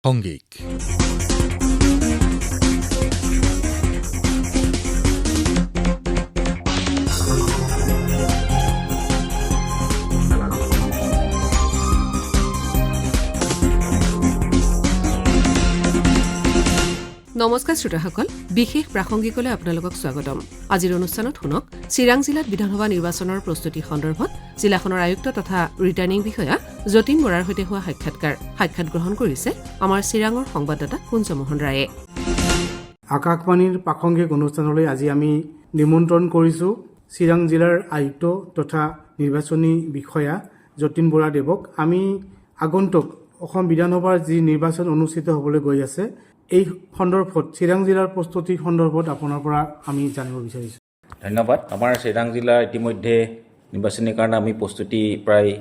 সংগীক নমস্কাৰ শ্ৰোতাসকল, বিশেষ প্ৰাসংগিকলৈ আপোনালোকক স্বাগতম। আজিৰ অনুষ্ঠানত শুনক চিৰাং জিলাত বিধানসভা নিৰ্বাচনৰ প্ৰস্তুতি সন্দৰ্ভত জিলাখনৰ আয়ুক্ত তথা ৰিটাৰ্ণিং বিষয়া যতীন বৰাৰ সৈতে হোৱা সাক্ষাৎ গ্ৰহণ কৰিছে আমাৰ চিৰাঙৰ সংবাদদাতা কুঞ্জমোহন ৰায়ে। আকাশবাণীৰ প্ৰাসংগিক অনুষ্ঠানলৈ আজি আমি নিমন্ত্ৰণ কৰিছো চিৰাং জিলাৰ আয়ুক্ত তথা নিৰ্বাচনী বিষয়া যতীন বৰা দেৱক। আমি আগন্তুক অসম বিধানসভাৰ যি নিৰ্বাচন অনুষ্ঠিত হ'বলৈ গৈ আছে, এই সন্দৰ্ভত চিৰাং জিলাৰ প্ৰস্তুতিৰ সন্দৰ্ভত আপোনাৰ পৰা আমি জানিব বিচাৰিছোঁ। ধন্যবাদ। আমাৰ চিৰাং জিলা ইতিমধ্যে নিৰ্বাচনীৰ কাৰণে আমি প্ৰস্তুতি প্ৰায়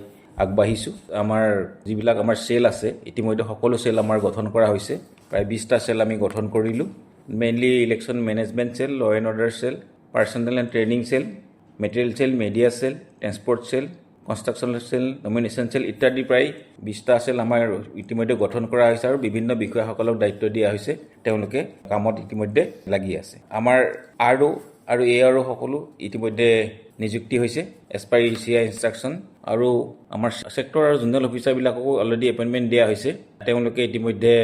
আগবাঢ়িছোঁ। আমাৰ যিবিলাক আমাৰ চেল আছে, ইতিমধ্যে সকলো চেল আমাৰ গঠন কৰা হৈছে। প্ৰায় 20টা চেল আমি গঠন কৰিলোঁ। Mainly election management cell, law and order cell, personnel and training cell, material cell, media cell, transport cell, construction cell, nomination cell ইত্যাদি প্ৰায় 20টা চেল আমাৰ ইতিমধ্যে গঠন কৰা হৈছে আৰু বিভিন্ন বিষয়াসকলক দায়িত্ব দিয়া হৈছে। তেওঁলোকে কামত ইতিমধ্যে লাগি আছে। আমাৰ আৰু সকলো ইতিমধ্যে নিযুক্তি হৈছে এজ পাৰ ECI ইনষ্ট্ৰাকশ্যন, আৰু আমাৰ ছেক্টৰ আৰু জোনেল অফিচাৰবিলাককো অলৰেডি এপইণ্টমেণ্ট দিয়া হৈছে। তেওঁলোকে ইতিমধ্যে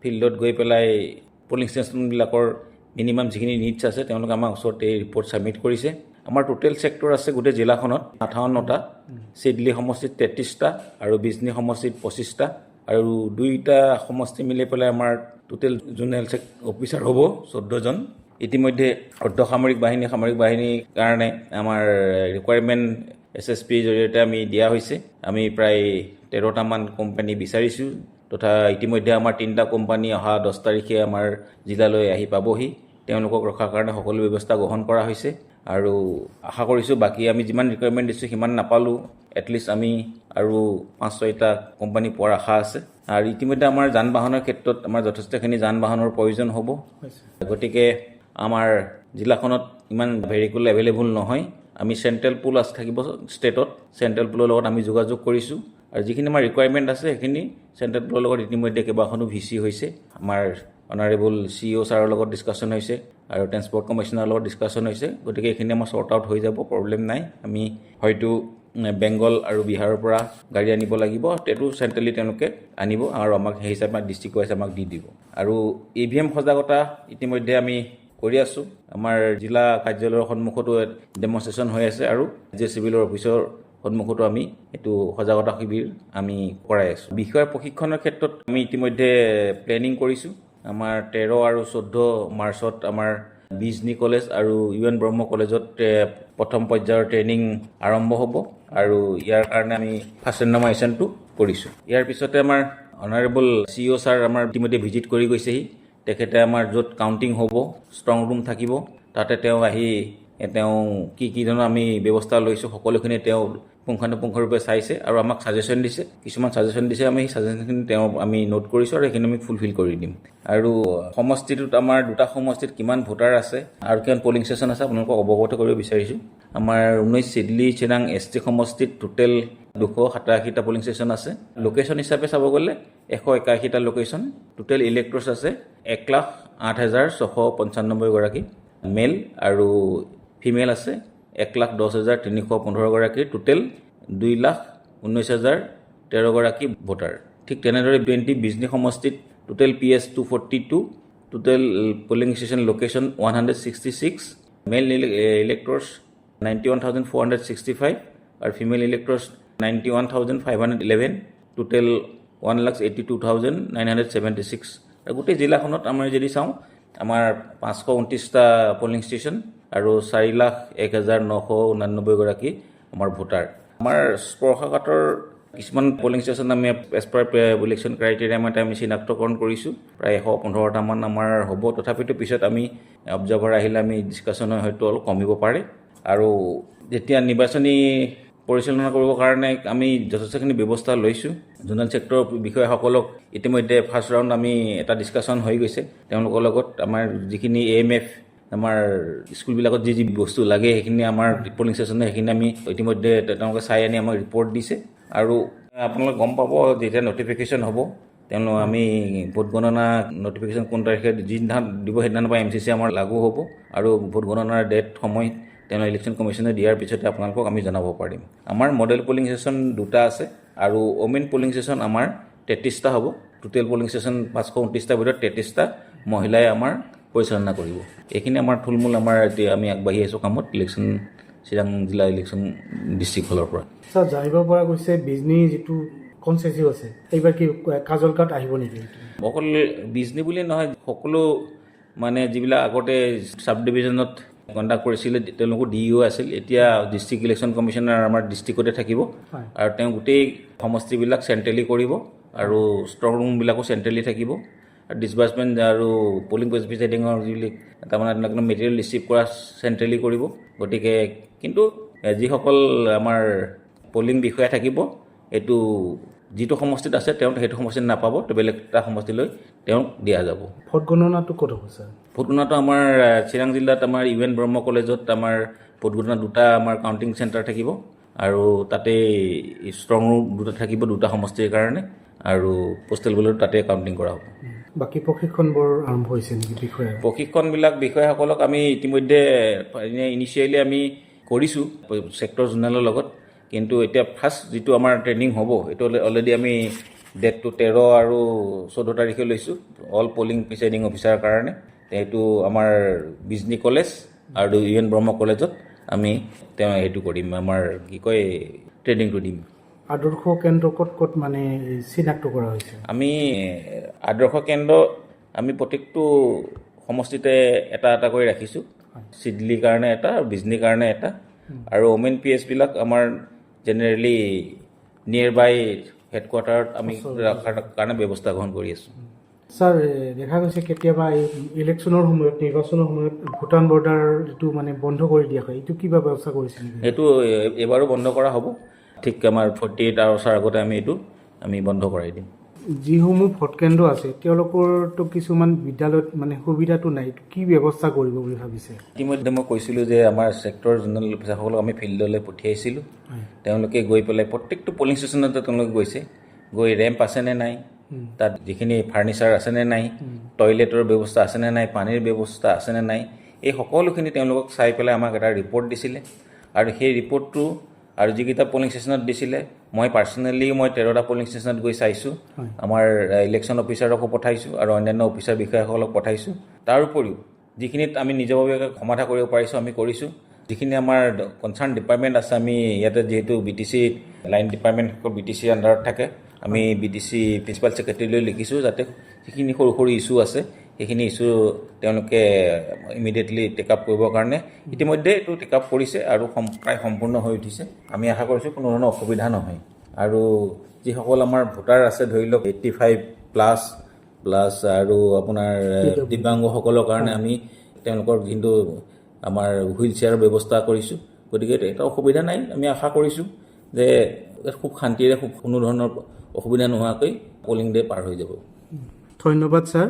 ফিল্ডত গৈ পেলাই পলিং ষ্টেচনবিলাকৰ মিনিমাম যিখিনি নিডছ আছে তেওঁলোকে আমাৰ ওচৰত এই ৰিপৰ্ট ছাবমিট কৰিছে। আমাৰ টোটেল ছেক্টৰ আছে গোটেই জিলাখনত 58টা, চিডলি সমষ্টিত 33টা আৰু বিজনী সমষ্টিত 25টা, আৰু 2টা সমষ্টি মিলি পেলাই আমাৰ টোটেল জোনেল অফিচাৰ হ'ব 14জন। ইতিমধ্যে অৰ্ধসামৰিক বাহিনী, সামৰিক বাহিনীৰ কাৰণে আমাৰ ৰিকুৱাৰমেণ্ট SSPৰ জৰিয়তে আমি দিয়া হৈছে। আমি প্ৰায় 13টামান কোম্পানী বিচাৰিছোঁ, তথা ইতিমধ্যে আমাৰ 3টা কোম্পানী অহা 10 তাৰিখে আমাৰ জিলালৈ আহি পাবহি। তেওঁলোকক ৰখাৰ কাৰণে সকলো ব্যৱস্থা গ্ৰহণ কৰা হৈছে, আৰু আশা কৰিছোঁ বাকী আমি যিমান ৰিকুৱাৰমেণ্ট দিছোঁ সিমান নাপালোঁ, এটলিষ্ট আমি আৰু 5-6টা কোম্পানী পোৱাৰ আশা আছে। আৰু ইতিমধ্যে আমাৰ যান বাহনৰ ক্ষেত্ৰত আমাৰ যথেষ্টখিনি যান বাহনৰ প্ৰয়োজন হ'ব। গতিকে আমাৰ জিলাখনত ইমান ভেহিকুল এভেইলেবল নহয়। আমি চেণ্ট্ৰেল পুল থাকিব ষ্টেটত, চেণ্ট্ৰেল পুলৰ লগত আমি যোগাযোগ কৰিছোঁ, আৰু যিখিনি আমাৰ ৰিকুৱাৰমেণ্ট আছে সেইখিনি চেণ্ট্ৰেল পুলৰ লগত ইতিমধ্যে কেইবাখনো VC হৈছে। আমাৰ অনাৰেবল CEO ছাৰৰ লগত ডিছকাশ্যন হৈছে আৰু ট্ৰেন্সপৰ্ট কমিশ্যনাৰৰ লগত ডিছকাশ্যন হৈছে। গতিকে এইখিনি আমাৰ শ্বৰ্ট আউট হৈ যাব, প্ৰব্লেম নাই। আমি হয়তো বেংগল আৰু বিহাৰৰ পৰা গাড়ী আনিব লাগিব, সেইটো চেণ্ট্ৰেলি তেওঁলোকে আনিব আৰু আমাক সেই হিচাপে ডিষ্ট্ৰিক্ট ৱাইজ আমাক দি দিব। আৰু EVM সজাগতা ইতিমধ্যে আমি কৰি আছোঁ। আমাৰ জিলা কাৰ্যালয়ৰ সন্মুখতো ডেমনষ্ট্ৰেশ্যন হৈ আছে, আৰু চিভিলৰ অফিচৰ সন্মুখতো আমি এইটো সজাগতা শিবিৰ আমি কৰাই আছোঁ। বিষয়ৰ প্ৰশিক্ষণৰ ক্ষেত্ৰত আমি ইতিমধ্যে প্লেনিং কৰিছোঁ। আমাৰ 13 আৰু 14 মাৰ্চত আমাৰ বিজনী কলেজ আৰু UN ব্ৰহ্ম কলেজত প্ৰথম পৰ্যায়ৰ ট্ৰেইনিং আৰম্ভ হ'ব, আৰু ইয়াৰ কাৰণে আমি ফাৰ্ষ্ট ৰেণ্ডমাইজেশ্যনটো কৰিছোঁ। ইয়াৰ পিছতে আমাৰ অনাৰেবল CEO ছাৰ আমাৰ ইতিমধ্যে ভিজিট কৰি গৈছেহি। তেখেতে আমাৰ য'ত কাউণ্টিং হ'ব, ষ্ট্ৰং ৰুম থাকিব, তাতে তেওঁ আহি কি ধৰণৰ আমি ব্যৱস্থা লৈছোঁ সকলোখিনি তেওঁ পুংখানুপুংখৰূপে চাইছে আৰু আমাক ছাজেশ্যন দিছে। কিছুমান ছাজেশ্যন দিছে, আমি সেই ছাজেশ্যনখিনি আমি নোট কৰিছোঁ আৰু সেইখিনি আমি ফুলফিল কৰি দিম। আৰু সমষ্টিটোত আমাৰ 2টা সমষ্টিত কিমান ভোটাৰ আছে আৰু কিমান পলিং ষ্টেচন আছে আপোনালোকক অৱগত কৰিব বিচাৰিছোঁ। আমাৰ 19 চিডলি চিৰাং ST সমষ্টিত টোটেল 287টা পলিং ষ্টেচন আছে। লোকেশ্যন হিচাপে চাব গ'লে 181টা লোকেশ্যন। টোটেল ইলেক্টৰ্ছ আছে 1,08,695 গৰাকী মেল, আৰু ফিমেল আছে 1,10,315 গৰাকী। টোটেল 2,19,013 গৰাকী ভোটাৰ। ঠিক তেনেদৰে 20 বিজনী সমষ্টিত total PS 242, total polling station location 166, male electors 91,465 আৰু ফিমেল ইলেক্টৰ্ছ 91,511, টোটেল 1,82,976। আৰু গোটেই জিলাখনত আমাৰ যদি চাওঁ, আমাৰ 529টা পলিং ষ্টেচন আৰু 4,01,989 গৰাকী আমাৰ ভোটাৰ। আমাৰ স্পৰ্শকাতৰ কিছুমান পলিং ষ্টেচন আমি এজ পাৰ ইলেকশ্যন ক্ৰাইটেৰিয়া মতে আমি চিনাক্তকৰণ কৰিছোঁ। প্ৰায় 115টামান আমাৰ হ'ব। তথাপিতো পিছত আমি অবজাৰ্ভাৰ আহিলে আমি ডিছকাশ্যন হয়তো অলপ কমিব পাৰে। আৰু যেতিয়া নিৰ্বাচনী পৰিচালনা কৰিবৰ কাৰণে আমি যথেষ্টখিনি ব্যৱস্থা লৈছোঁ। জোনেল ছেক্টৰৰ বিষয়াসকলক ইতিমধ্যে ফাৰ্ষ্ট ৰাউণ্ড আমি এটা ডিছকাশ্যন হৈ গৈছে তেওঁলোকৰ লগত। আমাৰ যিখিনি AMF আমাৰ স্কুলবিলাকত যি বস্তু লাগে সেইখিনি আমাৰ পলিং ষ্টেচনে সেইখিনি আমি ইতিমধ্যে তেওঁলোকে চাই আনি আমাক ৰিপৰ্ট দিছে। আৰু আপোনালোকে গম পাব যেতিয়া নটিফিকেশ্যন হ'ব তেওঁলোক আমি ভোট গণনা নটিফিকেশ্যন কোন তাৰিখে যিদিনা দিব সেইদিনাৰ পৰা MCC আমাৰ লাগু হ'ব আৰু ভোট গণনাৰ ডেট সময় তেওঁ ইলেকশ্যন কমিশ্যনে দিয়াৰ পিছতে আপোনালোকক আমি জনাব পাৰিম। আমাৰ মডেল পলিং ষ্টেচন 2টা আছে আৰু ওমেন পলিং ষ্টেচন আমাৰ 33টা হ'ব। টোটেল পলিং ষ্টেচন 529টাৰ ভিতৰত 33টা মহিলাই আমাৰ পৰিচালনা কৰিব। এইখিনি আমাৰ থুলমূল আমাৰ এতিয়া আমি আগবাঢ়ি আছোঁ কামত ইলেকশ্যন চিৰাং জিলা ইলেকশ্যন ডিষ্ট্ৰিক্ট হলৰ পৰা। ছাৰ জানিব পৰা গৈছে বিজনী যিটো কনচেচি আছে এইবাৰ কি কাজল কাৰ্ড আহিব নেকি? অকল বিজনী বুলি নহয়, সকলো মানে যিবিলাক আগতে চাব ডিভিজনত কণ্ডাক্ট কৰিছিলে তেওঁলোকৰ DEO আছিল, এতিয়া ডিষ্ট্ৰিক্ট ইলেকশ্যন কমিশ্যনাৰ আমাৰ ডিষ্ট্ৰিক্টতে থাকিব আৰু তেওঁ গোটেই সমষ্টিবিলাক চেণ্ট্ৰেলি কৰিব আৰু ষ্ট্ৰং ৰুমবিলাকো চেণ্ট্ৰেলি থাকিব আৰু ডিছবাৰ্চমেণ্ট আৰু পলিং প্ৰিচাইডিঙৰ যিবিলাক তাৰমানে মেটেৰিয়েল ৰিচিভ কৰা চেণ্ট্ৰেলি কৰিব। গতিকে কিন্তু যিসকল আমাৰ পলিং বিষয়া থাকিব এইটো যিটো সমষ্টিত আছে তেওঁ সেইটো সমষ্টিত নাপাব, তো বেলেগ এটা সমষ্টিলৈ তেওঁক দিয়া যাব। ভোট গণনাটো ক'ত হ'ব ছাৰ? ভোট গণনাটো আমাৰ চিৰাং জিলাত আমাৰ UN ব্ৰহ্ম কলেজত আমাৰ ভোট গণনা 2টা আমাৰ কাউণ্টিং চেণ্টাৰ থাকিব আৰু তাতে ষ্ট্ৰং ৰুম 2টা থাকিব 2টা সমষ্টিৰ কাৰণে আৰু পোষ্টেল বেলট তাতে কাউণ্টিং কৰা হ'ব। বাকী প্ৰশিক্ষণবোৰ আৰম্ভ হৈছে নেকি বিষয়া? প্ৰশিক্ষণবিলাক বিষয়াসকলক আমি ইতিমধ্যে ইনিচিয়েলি আমি কৰিছোঁ ছেক্টৰ জোনেলৰ লগত, কিন্তু এতিয়া ফাৰ্ষ্ট যিটো আমাৰ ট্ৰেইনিং হ'ব এইটো অলৰেডি আমি ডেটটো 13 আৰু 14 তাৰিখে লৈছোঁ অল পলিং প্ৰিচাইডিং অফিচাৰৰ কাৰণে। এইটো আমাৰ বিজনী কলেজ আৰু UN ব্ৰহ্ম কলেজত আমি তেওঁ সেইটো কৰিম, আমাৰ কি কয় ট্ৰেইনিংটো দিম। আদৰ্শ কেন্দ্ৰ ক'ত ক'ত মানে চিনাক্ত কৰা হৈছে? আমি আদৰ্শ কেন্দ্ৰ আমি প্ৰত্যেকটো সমষ্টিতে এটা এটা কৰি ৰাখিছোঁ, চিডলিৰ কাৰণে এটা আৰু বিজনীৰ কাৰণে এটা আৰু ওমেন PS বিলাক আমাৰ জেনেৰেলি নিয়েৰ বাই হেডকোৱাৰ্টাৰত আমি ৰখাৰ কাৰণে ব্যৱস্থা গ্ৰহণ কৰি আছোঁ। ছাৰ দেখা গৈছে কেতিয়াবা এই ইলেকশ্যনৰ সময়ত নিৰ্বাচনৰ সময়ত ভূটান বৰ্ডাৰ যিটো মানে বন্ধ কৰি দিয়া হয়, এইটো কিবা ব্যৱস্থা কৰিছে নেকি? এইটো এবাৰো বন্ধ কৰা হ'ব, ঠিক আমাৰ 48 আৱাৰ্ছৰ আগতে আমি বন্ধ কৰাই দিম। যিসমূহ ভোটকেন্দ্ৰ আছে তেওঁলোকৰতো কিছুমান বিদ্যালয়ত মানে সুবিধাটো নাই, কি ব্যৱস্থা কৰিব বুলি ভাবিছে? ইতিমধ্যে মই কৈছিলোঁ যে আমাৰ ছেক্টৰ জোনেল অফিচাৰসকলক আমি ফিল্ডলৈ পঠিয়াইছিলোঁ, তেওঁলোকে গৈ পেলাই প্ৰত্যেকটো পলিং ষ্টেচনতে তেওঁলোকে গৈছে, গৈ ৰেম্প আছেনে নাই, তাত যিখিনি ফাৰ্নিচাৰ আছেনে নাই, টয়লেটৰ ব্যৱস্থা আছেনে নাই, পানীৰ ব্যৱস্থা আছেনে নাই, এই সকলোখিনি তেওঁলোকক চাই পেলাই আমাক এটা ৰিপৰ্ট দিছিলে আৰু সেই ৰিপৰ্টটো আৰু যিকেইটা পলিং ষ্টেচনত দিছিলে মই পাৰ্চনেলি 13টা পলিং ষ্টেচনত গৈ চাইছোঁ, আমাৰ ইলেকশ্যন অফিচাৰকো পঠাইছোঁ আৰু অন্যান্য অফিচাৰ বিষয়াসকলক পঠাইছোঁ। তাৰ উপৰিও যিখিনিত আমি নিজৰভাৱে সমাধা কৰিব পাৰিছোঁ আমি কৰিছোঁ, যিখিনি আমাৰ কনচাৰ্ণ ডিপাৰ্টমেণ্ট আছে আমি ইয়াতে যিহেতু BTC লাইন ডিপাৰ্টমেণ্টসকল BTC আণ্ডাৰত থাকে, আমি BTC প্ৰিন্সিপাল ছেক্ৰেটেৰীলৈ লিখিছোঁ যাতে যিখিনি সৰু সৰু ইছ্যু আছে সেইখিনি ইছ্যু তেওঁলোকে ইমিডিয়েটলি টেক আপ কৰিবৰ কাৰণে ইতিমধ্যে এইটো টেক আপ কৰিছে আৰু প্ৰায় সম্পূৰ্ণ হৈ উঠিছে। আমি আশা কৰিছোঁ কোনো ধৰণৰ অসুবিধা নহয় আৰু যিসকল আমাৰ ভোটাৰ আছে ধৰি লওক 85+ আৰু আপোনাৰ দিব্যাংগসকলৰ কাৰণে আমি তেওঁলোকৰ কিন্তু আমাৰ হুইল চেয়াৰৰ ব্যৱস্থা কৰিছোঁ, গতিকে এটা অসুবিধা নাই। আমি আশা কৰিছোঁ যে খুব শান্তিৰে খুব কোনো ধৰণৰ অসুবিধা নোহোৱাকৈ পলিং ডে পাৰ হৈ যাব। ধন্যবাদ ছাৰ।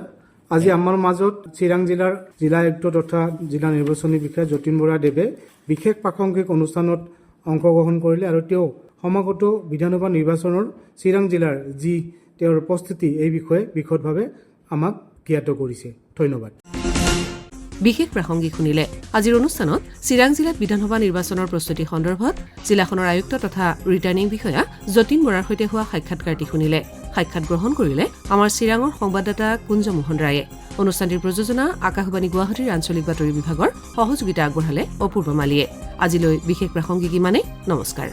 আজি আমাৰ মাজত চিৰাং জিলাৰ জিলা আয়ুক্ত তথা জিলা নিৰ্বাচনী বিষয়া যতীন বৰা দেৱে বিশেষ প্ৰাসংগিক অনুষ্ঠানত অংশগ্ৰহণ কৰিলে আৰু তেওঁ সমাগত বিধানসভা নিৰ্বাচনৰ চিৰাং জিলাৰ যি তেওঁৰ প্ৰস্তুতি এই বিষয়ে বিশদভাৱে আমাক জ্ঞাত কৰিছে। ধন্যবাদ। বিশেষ প্ৰাসংগিক শুনিলে। আজিৰ অনুষ্ঠানত চিৰাং জিলাত বিধানসভা নিৰ্বাচনৰ প্ৰস্তুতি সন্দৰ্ভত জিলাখনৰ আয়ুক্ত তথা ৰিটাৰ্ণিং বিষয়া যতীন বৰাৰ সৈতে হোৱা সাক্ষাৎকাৰটি শুনিলে। সাক্ষাৎ গ্ৰহণ কৰিলে আমাৰ চিৰাঙৰ সংবাদদাতা কুঞ্জ মোহন ৰায়ে। অনুষ্ঠানটিৰ প্ৰযোজনা আকাশবাণী গুৱাহাটীৰ আঞ্চলিক বাতৰি বিভাগৰ সহযোগিতা আগবঢ়ালে অপূৰ্ব মালিয়ে। আজিলৈ বিশেষ প্ৰাসংগিক ইমানেই। নমস্কাৰ।